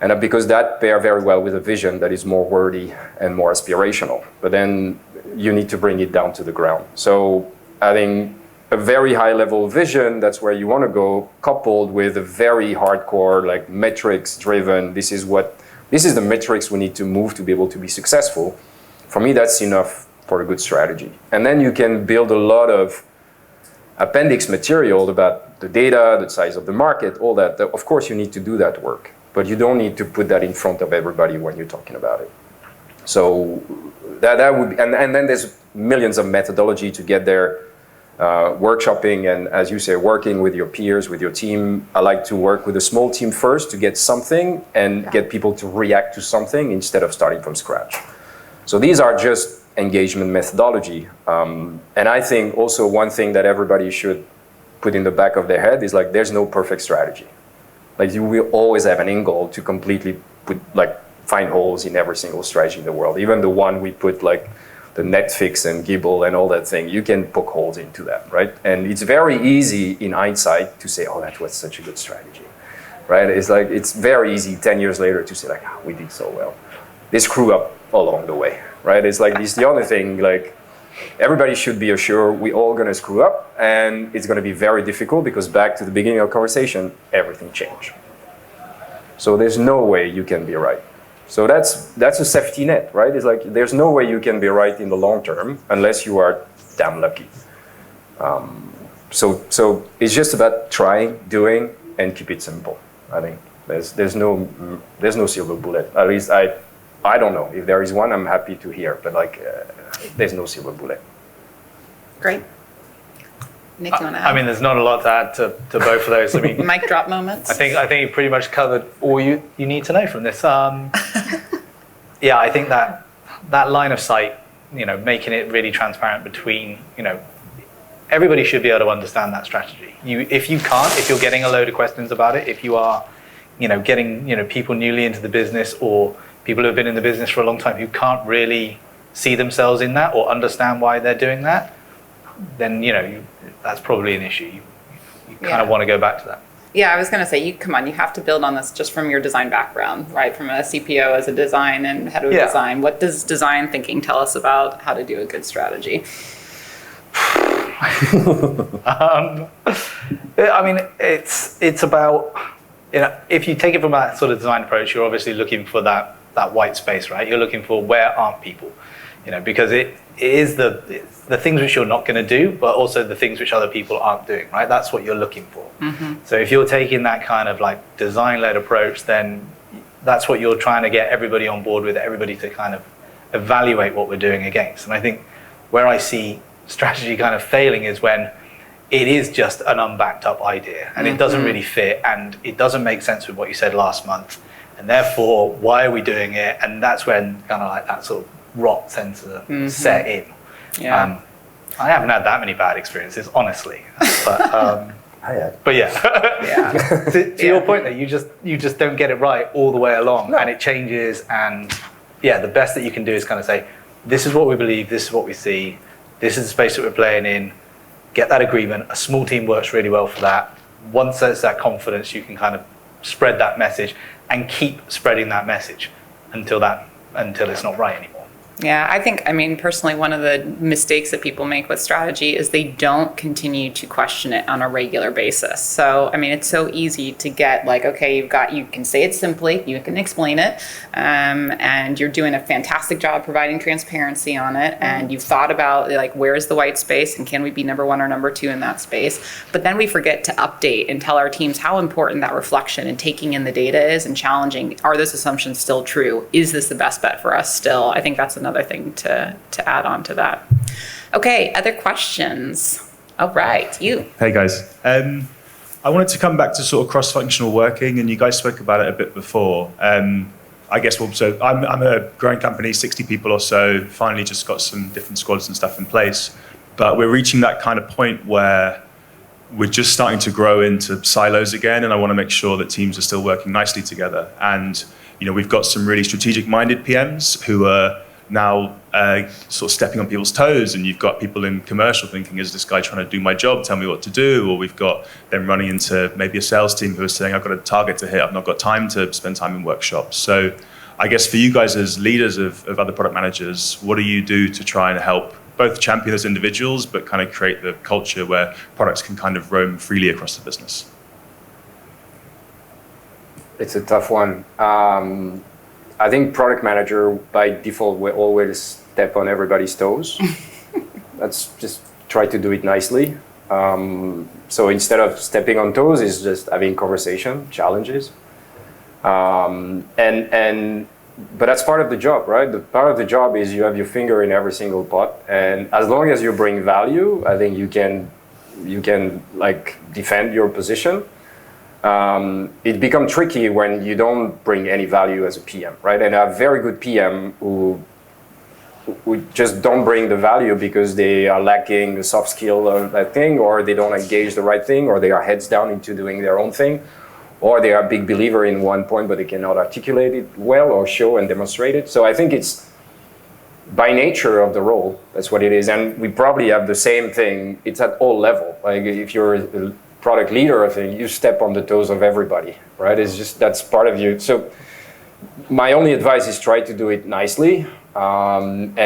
and because that pair very well with a vision that is more wordy and more aspirational. But then you need to bring it down to the ground. So I think a very high level vision, that's where you want to go, coupled with a very hardcore, like metrics driven, this is the metrics we need to move to be able to be successful. For me, that's enough for a good strategy. And then you can build a lot of appendix material about the data, the size of the market, all that. Of course, you need to do that work, but you don't need to put that in front of everybody when you're talking about it. So that would be, and then there's millions of methodology to get there. Workshopping and, as you say, working with your peers, with your team. I like to work with a small team first to get something and get people to react to something instead of starting from scratch. So these are just engagement methodology. And I think also one thing that everybody should put in the back of their head is like, there's no perfect strategy. Like you will always have an end goal to completely find holes in every single strategy in the world. Even the one we put like the Netflix and Gibble and all that thing, you can poke holes into that, right? And it's very easy in hindsight to say, oh, that was such a good strategy. right? It's like, it's very easy 10 years later to say like, we did so well. They screw up along the way, right? It's like, it's the other thing, like, everybody should be assured we're all gonna screw up, and it's gonna be very difficult because back to the beginning of the conversation, everything changed. So there's no way you can be right. So that's a safety net, right? It's like, there's no way you can be right in the long term unless you are damn lucky. So it's just about trying, doing, and keep it simple. I think there's no silver bullet. At least I don't know. If there is one, I'm happy to hear. But like, there's no silver bullet. Great. Nick, you want to add? I mean, there's not a lot to add to both of those. I mean, Mic drop moments. I think you pretty much covered all you need to know from this. Yeah, I think that line of sight, making it really transparent between, everybody should be able to understand that strategy. If you're getting a load of questions about it, if you are, getting, people newly into the business or people who have been in the business for a long time who can't really see themselves in that or understand why they're doing that, then, that's probably an issue. You kind of want to go back to that. Yeah, I was going to say, you have to build on this just from your design background, right? From a CPO as a design and head of design. What does design thinking tell us about how to do a good strategy? I mean, it's about, if you take it from that sort of design approach, you're obviously looking for that white space, right? You're looking for where aren't people, because it is the things which you're not going to do, but also the things which other people aren't doing, right? That's what you're looking for. Mm-hmm. So if you're taking that kind of like design-led approach, then that's what you're trying to get everybody on board with, everybody to kind of evaluate what we're doing against. And I think where I see strategy kind of failing is when it is just an unbacked up idea and it doesn't really fit and it doesn't make sense with what you said last month. And therefore, why are we doing it? And that's when kind of like that sort of rot tends to set in. Yeah. I haven't had that many bad experiences, honestly. But I had. But yeah. to your point, that you just don't get it right all the way along, and it changes. And yeah, the best that you can do is kind of say, this is what we believe, this is what we see, this is the space that we're playing in. Get that agreement. A small team works really well for that. Once there's that confidence, you can kind of spread that message and keep spreading that message until it's not right anymore. Yeah, I mean, personally, one of the mistakes that people make with strategy is they don't continue to question it on a regular basis. So, I mean, it's so easy to get like, okay, you can say it simply, you can explain it, and you're doing a fantastic job providing transparency on it, and you've thought about like, where's the white space and can we be number one or number two in that space? But then we forget to update and tell our teams how important that reflection and taking in the data is and challenging, are those assumptions still true? Is this the best bet for us still? I think that's another thing to add on to that. Okay, other questions? All right, you. Hey guys. I wanted to come back to sort of cross-functional working, and you guys spoke about it a bit before. I guess so I'm a growing company, 60 people or so, finally just got some different squads and stuff in place. But we're reaching that kind of point where we're just starting to grow into silos again, and I want to make sure that teams are still working nicely together. And we've got some really strategic-minded PMs who are now sort of stepping on people's toes, and you've got people in commercial thinking, is this guy trying to do my job, tell me what to do? Or we've got them running into maybe a sales team who are saying, I've got a target to hit, I've not got time to spend time in workshops. So I guess for you guys as leaders of other product managers, what do you do to try and help both champion as individuals, but kind of create the culture where products can kind of roam freely across the business? It's a tough one. I think product manager by default will always step on everybody's toes. Let's just try to do it nicely. So instead of stepping on toes, is just having conversation, challenges. But that's part of the job, right? The part of the job is you have your finger in every single pot, and as long as you bring value, I think you can like defend your position. It becomes tricky when you don't bring any value as a PM, right? And a very good PM who just don't bring the value because they are lacking the soft skill of that thing, or they don't engage the right thing, or they are heads down into doing their own thing, or they are a big believer in one point, but they cannot articulate it well or show and demonstrate it. So I think it's by nature of the role, that's what it is. And we probably have the same thing. It's at all level. Like if you're product leader, I think you step on the toes of everybody, right? It's just, that's part of you. So my only advice is try to do it nicely, and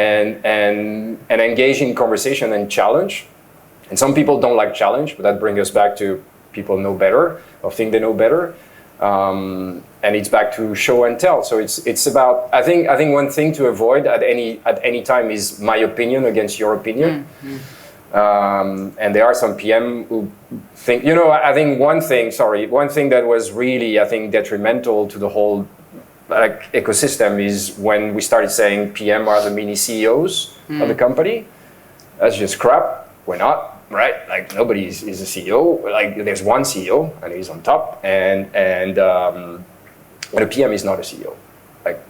engage in conversation and challenge. And some people don't like challenge, but that brings us back to people know better or think they know better. And it's back to show and tell. So it's about, I think one thing to avoid at any time is my opinion against your opinion. And there are some PM who think, I think one thing that was really, I think, detrimental to the whole ecosystem is when we started saying PM are the mini CEOs of the company. That's just crap. We're not. Right, like nobody is a CEO. Like there's one CEO, and he's on top, and a PM is not a CEO. Like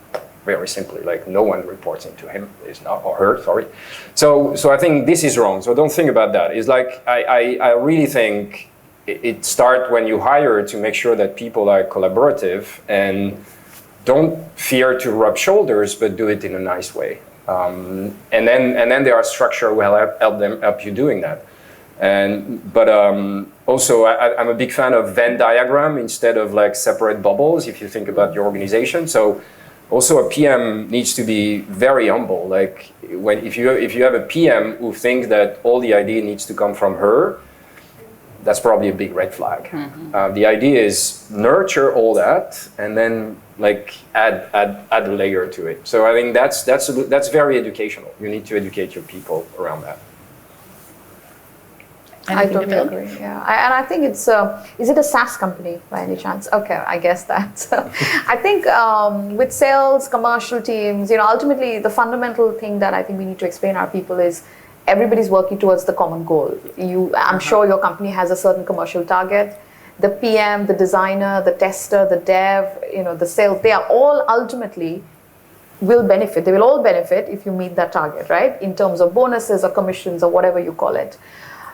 very simply, like no one reports into him, is not or her. Sorry. So I think this is wrong. So don't think about that. It's like I really think it starts when you hire to make sure that people are collaborative and don't fear to rub shoulders, but do it in a nice way. And then there are structure will help you doing that. But also, I'm a big fan of Venn diagram instead of like separate bubbles. If you think about your organization, so also a PM needs to be very humble. Like if you have a PM who thinks that all the idea needs to come from her, that's probably a big red flag. The idea is nurture all that and then like add a layer to it. So I think that's very educational. You need to educate your people around that. I totally agree. Yeah, and I think it's is it a SaaS company by any chance? Okay, I guess that. I think with sales, commercial teams, ultimately the fundamental thing that I think we need to explain our people is everybody's working towards the common goal. I'm sure your company has a certain commercial target. The PM, the designer, the tester, the dev, the sales, they are all ultimately will benefit. They will all benefit if you meet that target, right? In terms of bonuses or commissions or whatever you call it.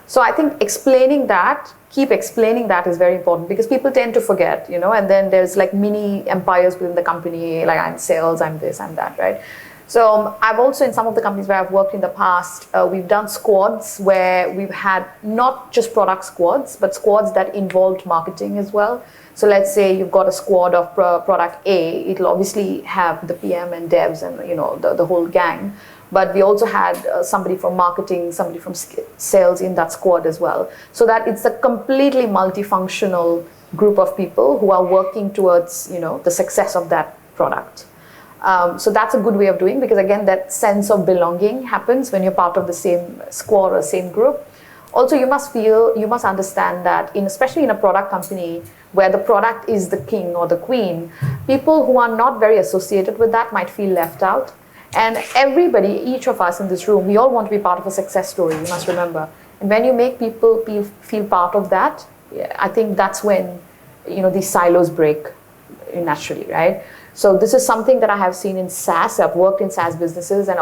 So I think keep explaining that is very important because people tend to forget, and then there's like mini empires within the company, like I'm sales, I'm this, I'm that, right? So I've also, in some of the companies where I've worked in the past, we've done squads where we've had not just product squads, but squads that involved marketing as well. So let's say you've got a squad of product A, it'll obviously have the PM and devs and, the whole gang. But we also had somebody from marketing, somebody from sales in that squad as well. So that it's a completely multifunctional group of people who are working towards, the success of that product. So that's a good way of doing because again, that sense of belonging happens when you're part of the same squad or same group. Also, you must understand that especially in a product company where the product is the king or the queen, people who are not very associated with that might feel left out. And everybody, each of us in this room, we all want to be part of a success story, you must remember. And when you make people feel part of that, I think that's when, these silos break naturally, right? So this is something that I have seen in SaaS. I've worked in SaaS businesses and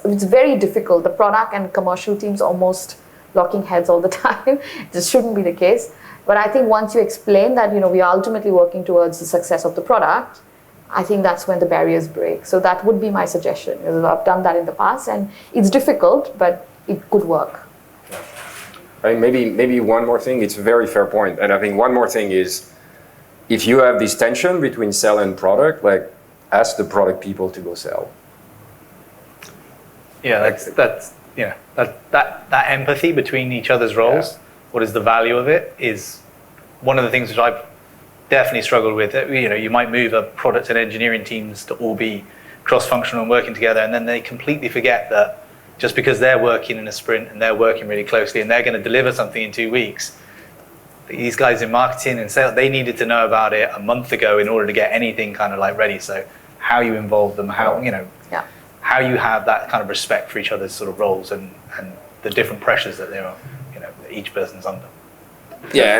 it's very difficult. The product and commercial teams almost locking heads all the time. This shouldn't be the case. But I think once you explain that, we are ultimately working towards the success of the product, I think that's when the barriers break. So that would be my suggestion. I've done that in the past and it's difficult, but it could work. I think maybe one more thing, it's a very fair point. And I think one more thing is, if you have this tension between sell and product, like ask the product people to go sell. Yeah, that empathy between each other's roles, what is the value of it, is one of the things which I've definitely struggled with. You might move a product and engineering teams to all be cross-functional and working together, and then they completely forget that just because they're working in a sprint and they're working really closely and they're going to deliver something in 2 weeks, these guys in marketing and sales, they needed to know about it a month ago in order to get anything kind of like ready. So how you involve them, how how you have that kind of respect for each other's sort of roles and the different pressures that they're that each person's under. Yeah,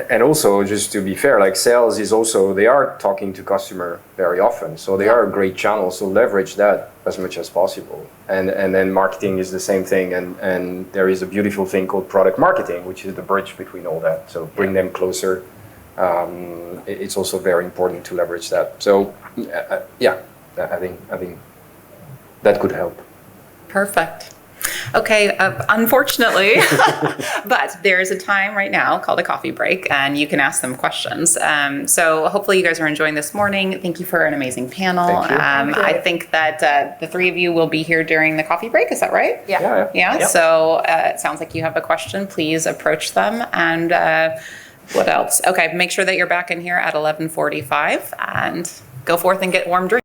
and also, just to be fair, like sales is also, they are talking to customer very often. So they are a great channel. So leverage that as much as possible. And then marketing is the same thing. And there is a beautiful thing called product marketing, which is the bridge between all that. So bring them closer. It's also very important to leverage that. So I think that could help. Perfect. Okay, unfortunately, but there is a time right now called a coffee break, and you can ask them questions. So hopefully you guys are enjoying this morning. Thank you for an amazing panel. Thank you. Thank you. I think that the three of you will be here during the coffee break. Is that right? Yeah. Yeah. Yep. So it sounds like you have a question. Please approach them. And what else? Okay, make sure that you're back in here at 11:45 and go forth and get warm drinks.